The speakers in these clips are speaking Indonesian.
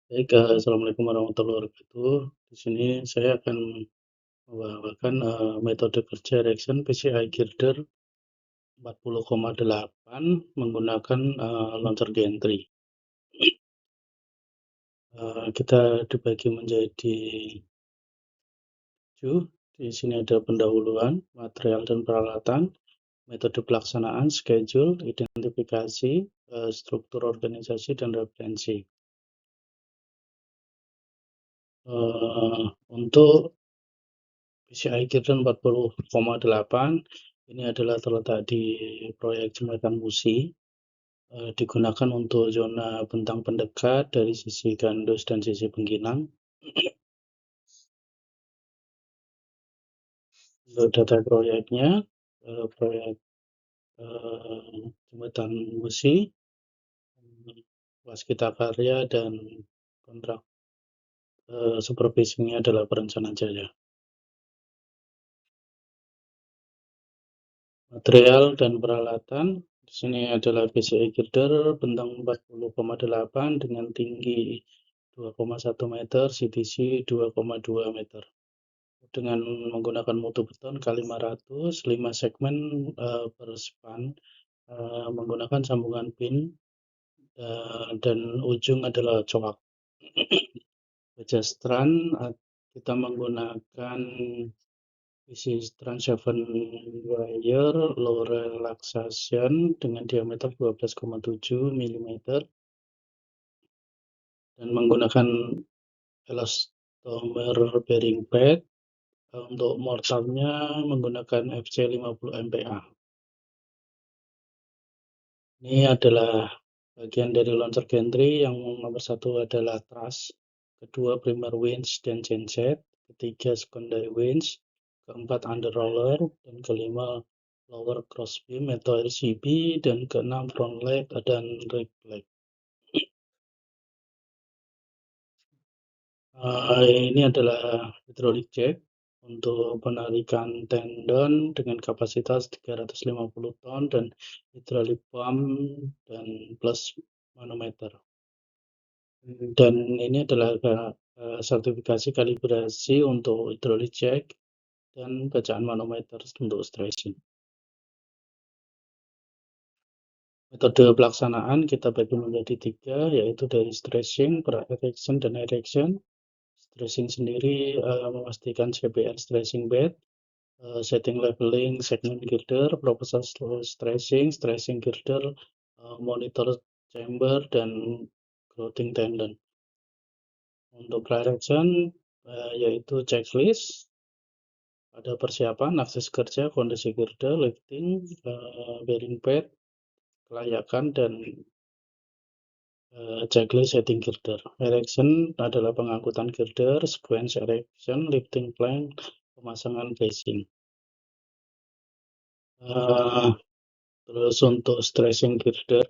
Baik, assalamualaikum warahmatullahi wabarakatuh. Di sini saya akan membawakan metode kerja Rexon PCI Girder 40,8 menggunakan launcher gantry. Kita dibagi menjadi 7. Di sini ada pendahuluan, material dan peralatan, metode pelaksanaan, schedule, identifikasi, struktur organisasi, dan referensi. Untuk PCI Girder 40,8 ini adalah terletak di proyek Jembatan Musi, digunakan untuk zona bentang pendekat dari sisi gandus dan sisi pengginang. Untuk data proyeknya, proyek Jembatan Musi, waskita karya dan kontrak supervisinya adalah Perencana Jaya. Material dan peralatan di sini adalah PCI Girder bentang 40,8 dengan tinggi 2,1 meter, CTC 2,2 meter. Dengan menggunakan mutu beton K500, 5 segmen per span, menggunakan sambungan pin, dan ujung adalah coak. Baja strand kita menggunakan isi strand 7 wire low relaxation dengan diameter 12,7 mm dan menggunakan elastomer bearing pad. Untuk mortarnya menggunakan FC 50 MPa. Ini adalah bagian dari launcher gantry. Yang nomor 1 adalah truss, kedua primer winch dan genset, ketiga secondary winch, keempat under roller, dan kelima lower crossbeam atau LCB, dan keenam front leg dan rear leg. Ini adalah hydraulic jack untuk penarikan tendon dengan kapasitas 350 ton dan hydraulic pump dan plus manometer. Dan ini adalah sertifikasi kalibrasi untuk hydraulic jack dan bacaan manometer untuk stressing. Metode pelaksanaan kita bagi menjadi 3, yaitu dari stressing, pre-erection, dan erection. Stressing sendiri memastikan CBR stressing bed, setting leveling segment girder, proposal stressing, stressing girder, monitor chamber, dan grounding tendon. Untuk pre-erection yaitu checklist, ada persiapan, akses kerja, kondisi girder, lifting, bearing pad, kelayakan, dan checklist setting girder. Erection adalah pengangkutan girder, sequence erection, lifting plank, pemasangan bracing. Terus untuk stressing girder,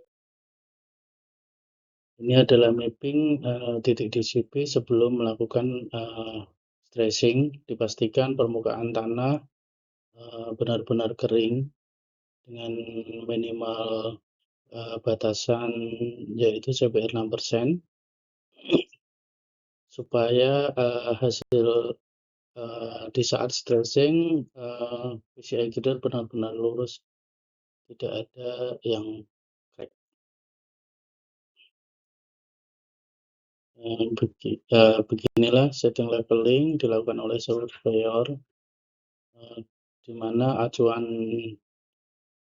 ini adalah mapping titik DCP sebelum melakukan stressing. Dipastikan permukaan tanah benar-benar kering dengan minimal batasan yaitu CBR 6%, supaya hasil di saat stressing PCI girder benar-benar lurus, tidak ada yang crack. Beginilah setting leveling dilakukan oleh surveyor, di mana acuan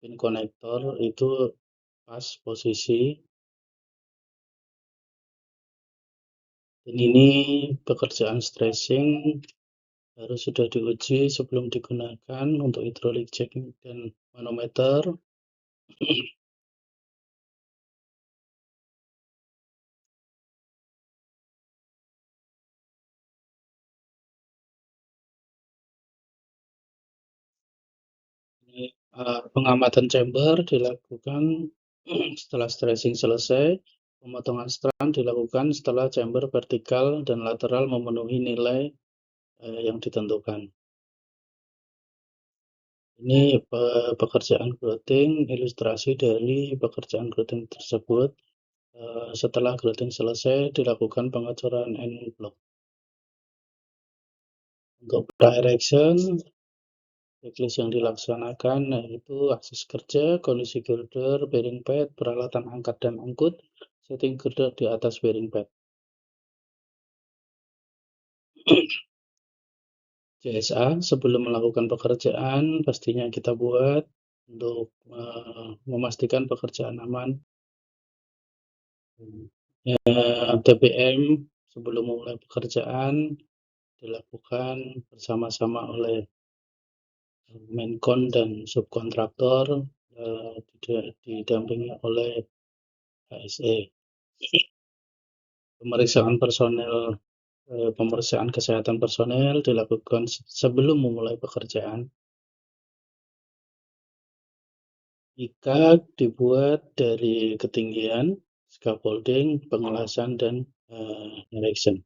pin konektor itu pas posisi. Dan ini pekerjaan stressing harus sudah diuji sebelum digunakan untuk hydraulic jack dan manometer. Ini pengamatan chamber dilakukan setelah stressing selesai. Pemotongan strand dilakukan setelah chamber vertikal dan lateral memenuhi nilai yang ditentukan. Ini pekerjaan grouting, ilustrasi dari pekerjaan grouting tersebut. Setelah grading selesai, dilakukan pengecoran end block. Untuk pra-erection, checklist yang dilaksanakan yaitu akses kerja, kondisi girder, bearing pad, peralatan angkat dan angkut, setting girder di atas bearing pad. JSA sebelum melakukan pekerjaan pastinya kita buat untuk memastikan pekerjaan aman. TPM sebelum memulai pekerjaan dilakukan bersama-sama oleh Menkon dan subkontraktor, didampingi oleh HSE. Pemeriksaan kesehatan personel dilakukan sebelum memulai pekerjaan. Ikat dibuat dari ketinggian, scaffolding, pengelasan, dan erection.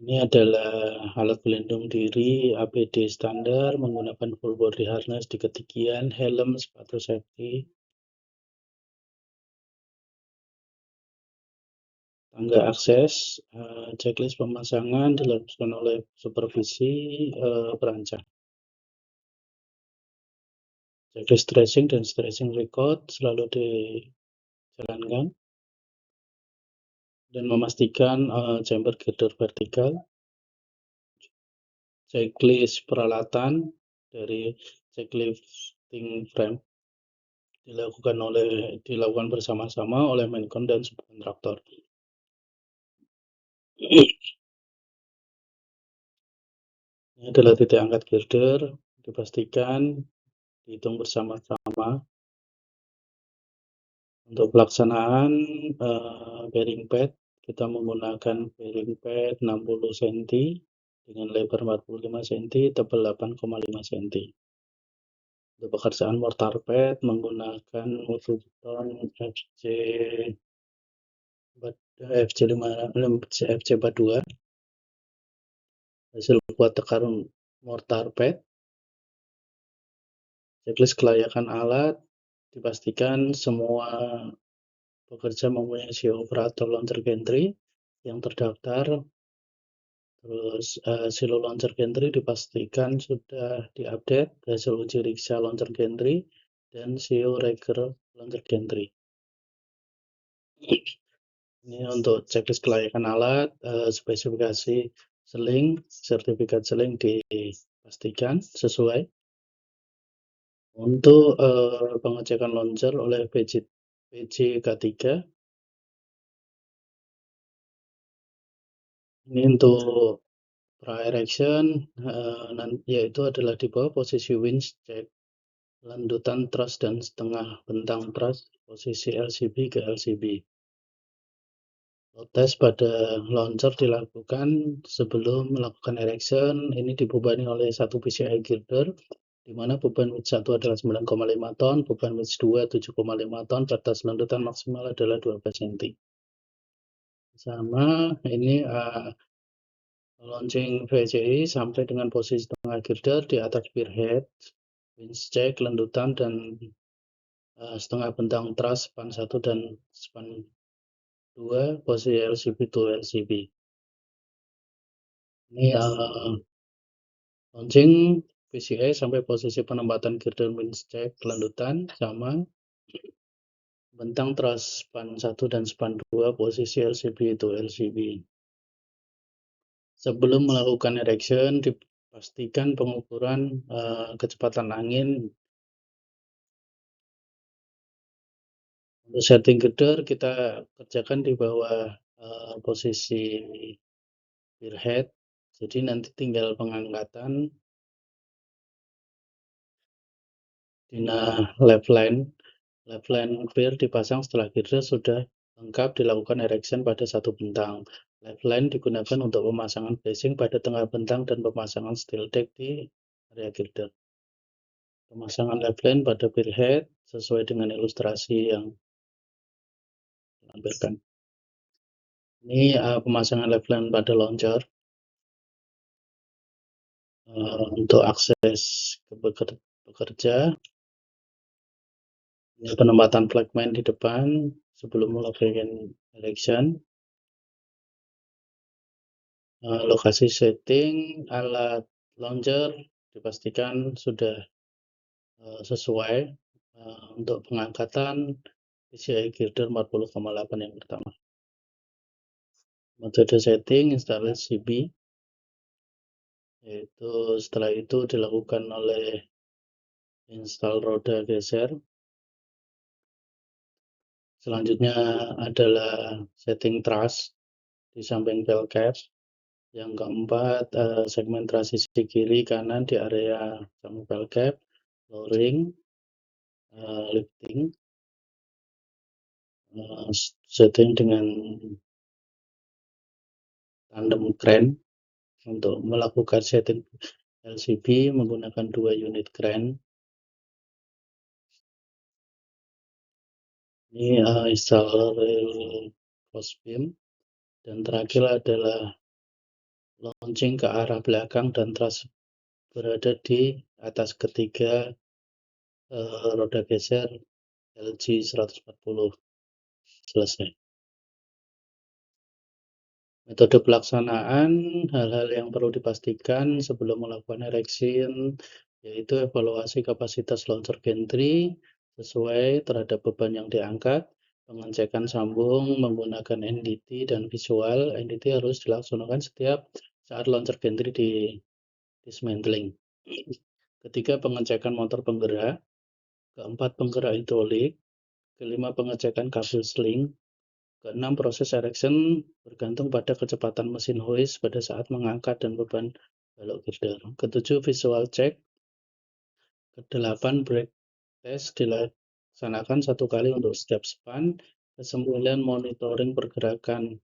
Ini adalah alat pelindung diri APD standar menggunakan full body harness di ketinggian, helm, sepatu safety, tangga akses, checklist pemasangan dilakukan oleh supervisi perancang. Checklist tracing dan stretching record selalu dijalankan dan memastikan chamber girder vertikal. Checklist peralatan dari checklifting frame dilakukan bersama-sama oleh Menkon dan subkontraktor. Ini adalah titik angkat girder, dipastikan dihitung bersama-sama. Untuk pelaksanaan bearing pad, kita menggunakan bearing pad 60 cm dengan lebar 45 cm, tebal 8,5 cm. Untuk pekerjaan mortar pad menggunakan mutu beton FC42 hasil buat tekaran mortar pad. Checklist kelayakan alat, dipastikan semua pekerja mempunyai SEO operator launcher gantry yang terdaftar. Terus silo launcher gantry dipastikan sudah diupdate hasil uji riksa launcher gantry dan SEO Rager launcher gantry. Ini untuk checklist kelayakan alat, spesifikasi seling, sertifikat seling dipastikan sesuai. Untuk pengecekan launcher oleh PJK3, ini untuk pra-erection, yaitu adalah di bawah posisi winch check, landutan truss dan setengah bentang truss, posisi LCB ke LCB. Load test pada launcher dilakukan sebelum melakukan erection. Ini dibebani oleh satu PCI girder, di mana beban winch 1 adalah 9,5 ton, beban winch 2 7,5 ton, batas landutan maksimal adalah 12 cm. Sama ini launching VCI sampai dengan posisi tengah girder di atas spearhead, winch check, landutan, dan setengah bentang truss span 1 dan span 2, posisi LCB to LCB. Ini launching PCI sampai posisi penempatan girder winch check landutan sama bentang truss span 1 dan span 2, posisi LCB to LCB. Sebelum melakukan erection, dipastikan pengukuran kecepatan angin. Untuk setting girder kita kerjakan di bawah posisi spearhead, jadi nanti tinggal pengangkatan left line clear dipasang setelah girder sudah lengkap dilakukan erection pada satu bentang. Left line digunakan untuk pemasangan bracing pada tengah bentang dan pemasangan steel deck di area girder. Pemasangan left line pada spearhead sesuai dengan ilustrasi yang ditampilkan. Ini pemasangan left line pada launcher. Untuk akses ke pekerja, ini penempatan flagman di depan sebelum melakukan erection. Lokasi setting alat launcher dipastikan sudah sesuai untuk pengangkatan PCI girder 40,8 yang pertama. Metode setting instalasi B, yaitu setelah itu dilakukan oleh install roda geser. Selanjutnya adalah setting truss di samping bell cap. Yang keempat, segmen transisi kiri kanan di area samping bell cap, lowering, lifting, setting dengan tandem crane untuk melakukan setting LCB menggunakan 2 unit crane. Ini installer cross beam, dan terakhir adalah launching ke arah belakang dan truss berada di atas ketiga roda geser LG 140. Selesai. Metode pelaksanaan, hal-hal yang perlu dipastikan sebelum melakukan erection, yaitu evaluasi kapasitas launcher gantry sesuai terhadap beban yang diangkat, pengecekan sambung menggunakan NDT dan visual. NDT harus dilaksanakan setiap saat launcher gantry di dismantling. Ketiga, pengecekan motor penggerak. Keempat, penggerak hidrolik. Kelima, pengecekan kabel sling. Keenam, proses erection bergantung pada kecepatan mesin hoist pada saat mengangkat dan beban balok girder. Ketujuh, visual check. Kedelapan, brake test dilaksanakan 1 kali untuk setiap span. Kesembilan, monitoring pergerakan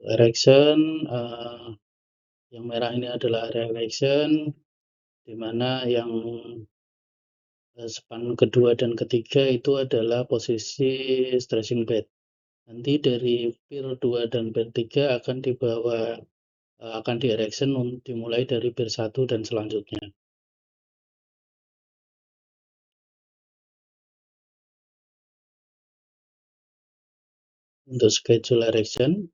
erection. Yang merah ini adalah area erection, di mana yang span kedua dan ketiga itu adalah posisi stressing bed. Nanti dari pier 2 dan pier 3 akan dibawa akan di-erection dimulai dari pier 1 dan selanjutnya. Untuk schedule erection,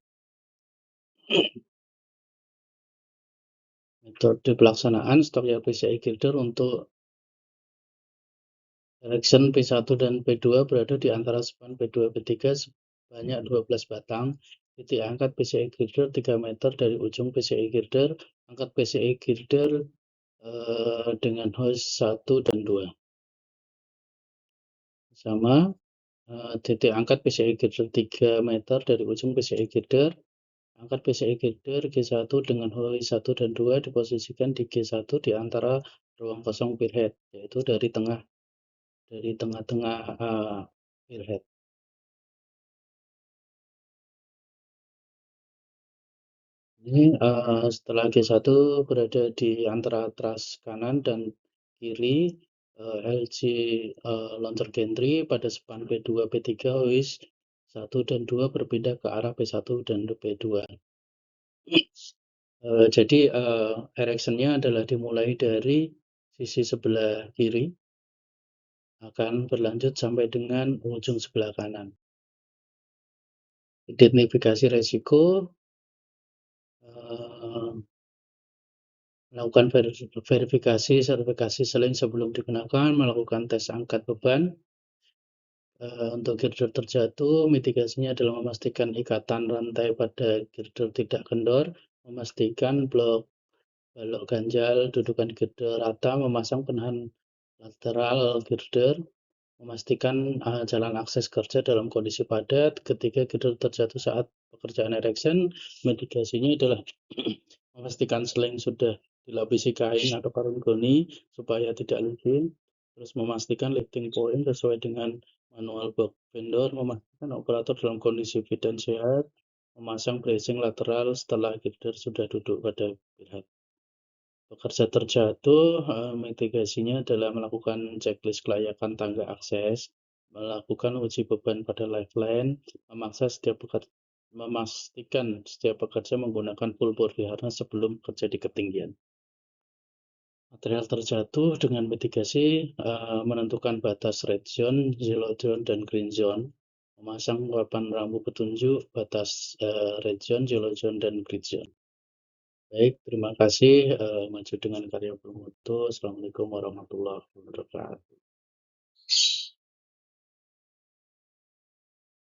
metode pelaksanaan stoknya PCI girder untuk erection P1 dan P2 berada di antara span P2 P3 sebanyak 12 batang. Titik angkat PCI girder 3 meter dari ujung PCI girder. Angkat PCI girder dengan hoist 1 dan 2. Sama, titik angkat PCI girder 3 meter dari ujung PCI girder. Angkat PCI girder G1 dengan hoist 1 dan 2 diposisikan di G1 di antara ruang kosong pier head, yaitu dari tengah-tengah pier head. Ini setelah G1 berada di antara truss kanan dan kiri LG launcher gantry pada span P2 P3 hoist 1 dan 2 berpindah ke arah P1 dan P2. Jadi erection-nya adalah dimulai dari sisi sebelah kiri, akan berlanjut sampai dengan ujung sebelah kanan. Identifikasi resiko, melakukan verifikasi seling sebelum digunakan, melakukan tes angkat beban. Untuk girder terjatuh, mitigasinya adalah memastikan ikatan rantai pada girder tidak kendor, memastikan blok balok ganjal, dudukan girder rata, memasang penahan lateral girder, memastikan jalan akses kerja dalam kondisi padat. Ketika girder terjatuh saat pekerjaan erection, mitigasinya adalah memastikan seling sudah dilapisi kain atau karung goni supaya tidak licin, terus memastikan lifting point sesuai dengan manual box vendor, memastikan operator dalam kondisi fit dan sehat, memasang bracing lateral setelah girder sudah duduk pada pihak. Pekerja terjatuh, mitigasinya adalah melakukan checklist kelayakan tangga akses, melakukan uji beban pada lifeline, memastikan setiap pekerja menggunakan full body harness sebelum bekerja di ketinggian. Material terjatuh dengan mitigasi, menentukan batas red zone, yellow zone, dan green zone, memasang papan rambu petunjuk batas, red zone, yellow zone, dan green zone. Baik, terima kasih, maju dengan karya bermutu. Assalamualaikum warahmatullahi wabarakatuh.